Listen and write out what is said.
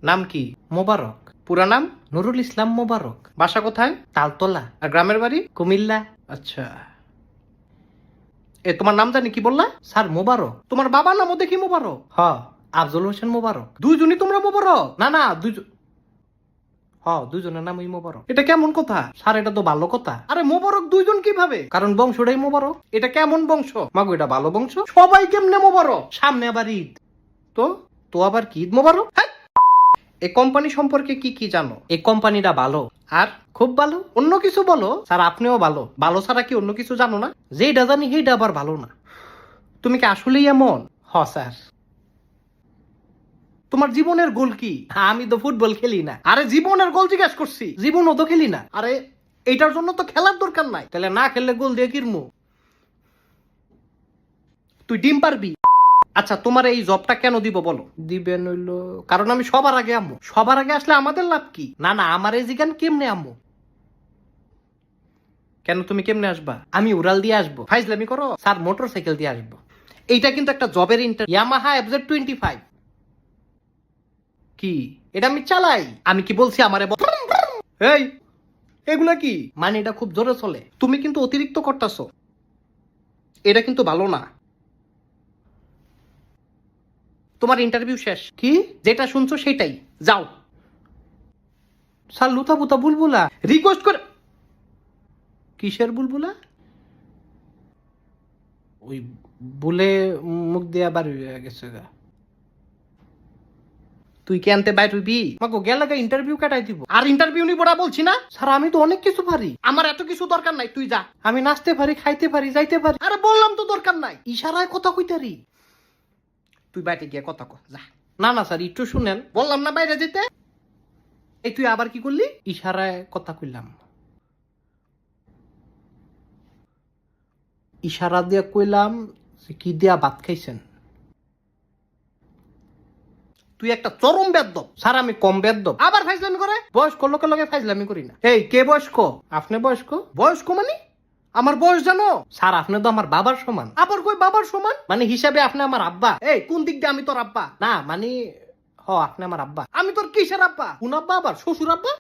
নাম কি? মোবারক। পুরা নাম? নুরুল ইসলাম মোবারক। বাসা কোথায়? তালতলা। আর গ্রামের বাড়ি? কুমিল্লা। আচ্ছা, তোমার নাম জানি কি বললা? স্যার মোবারক। তোমার বাবার নামও দেখি মোবারক। হ, আফজল হোসেন মোবারক। দুইজনই তোমরা মোবারক? না না, দুইজনের নামই মোবারক। এটা কেমন কথা স্যার? এটা তো ভালো কথা। আরে মোবারক দুইজন কিভাবে? কারণ বংশটাই মোবারক। এটা কেমন বংশ মাগো? এটা ভালো বংশ। সবাই কেমনে মোবারক? সামনে আবার ঈদ। তো তো আবার কি ঈদ মোবারক? এই কোম্পানি সম্পর্কে কি কি জানো? এই কোম্পানিটা ভালো। আর খুব ভালো? অন্য কিছু বলো। স্যার আপনিও ভালো। ভালো ছাড়া কি অন্য কিছু জানো না? যেটা জানি সেইটা আবার ভালো না। তুমি কি আসলেই এমন? হ স্যার। তোমার জীবনের গোল কি? আমি তো ফুটবল খেলি না। আরে জীবনের গোল জিজ্ঞাসা করছি। জীবনও তো খেলি না। আরে এইটার জন্য তো খেলার দরকার নাই। তাহলে না খেললে গোল দিয়ে কিরমু? তুই ডিম পারবি? আচ্ছা, তোমার এই জবটা কেন দিব বলো? দিবেন হইলো কারণ আমি সবার আগে আম্মু। সবার আগে আসলে আমাদের লাভ কি? না না, আমার এই জিগান কেমনে আম্মু? কেন তুমি কেমনে আসবা? আমি উড়াল দিয়ে আসবো। ফাইজলামি করো? স্যার মোটর সাইকেল দিয়ে আসবো। এইটা কিন্তু একটা জবের ইয়ামাহা FZ25। কি? এটা আমি চালাই। আমি কি বলছি আমারে এই এগুলা কি? মানে এটা খুব জোরে চলে। তুমি কিন্তু অতিরিক্ত করতেছো। এটা কিন্তু ভালো না। তোমার ইন্টারভিউ শেষ। কি? যেটা শুনছো সেটাই। যাও। স্যার লুতা পুতা বুলবুলা রিকোয়েস্ট করে। কিসের বুলবুলা? ওই বুলে মুখ দিয়া বাড়ি হয়ে গেছে গা। তুই কি আনতে বাইর হইবি? মাগো গেলাগা ইন্টারভিউ কাটাই দিব। আর ইন্টারভিউ নিব না বলছি না? স্যার আমি তো অনেক কিছু পারি। আমার এত কিছু দরকার নাই, তুই যা। আমি নাচতে পারি, খাইতে পারি, যাইতে পারি। আরে বললাম তো দরকার নাই। ইশারায় কথা কইতারি। তুই বাইরে গিয়ে কথা কর যা। না না স্যার একটু শুনেন। বললাম না বাইরে যেতে। এই তুই আবার কি করলি? ইশারায় কথা কইলাম। ইশারা দিয়ে কইলাম কি দিয়া ভাত খাইছেন। তুই একটা চরম বেদ্যপ। স্যার আমি কম বেদ্যপ? আবার ফাইজলামি করে? বয়স্ক লোকের লগে ফাইজলামি করি না। এই কে বয়স্ক? আপনি বয়স্ক? বয়স্ক মানে? আমার বয়স জানো? স্যার আপনি তো আমার বাবার সমান। আবার কই বাবার সমান? মানে হিসাবে আপনি আমার আব্বা। এই কোন দিক দিয়ে আমি তোর আব্বা? না মানে আপনি আমার আব্বা। আমি তোর কিসের আব্বা? কোন আব্বা? আবার শ্বশুর আব্বা?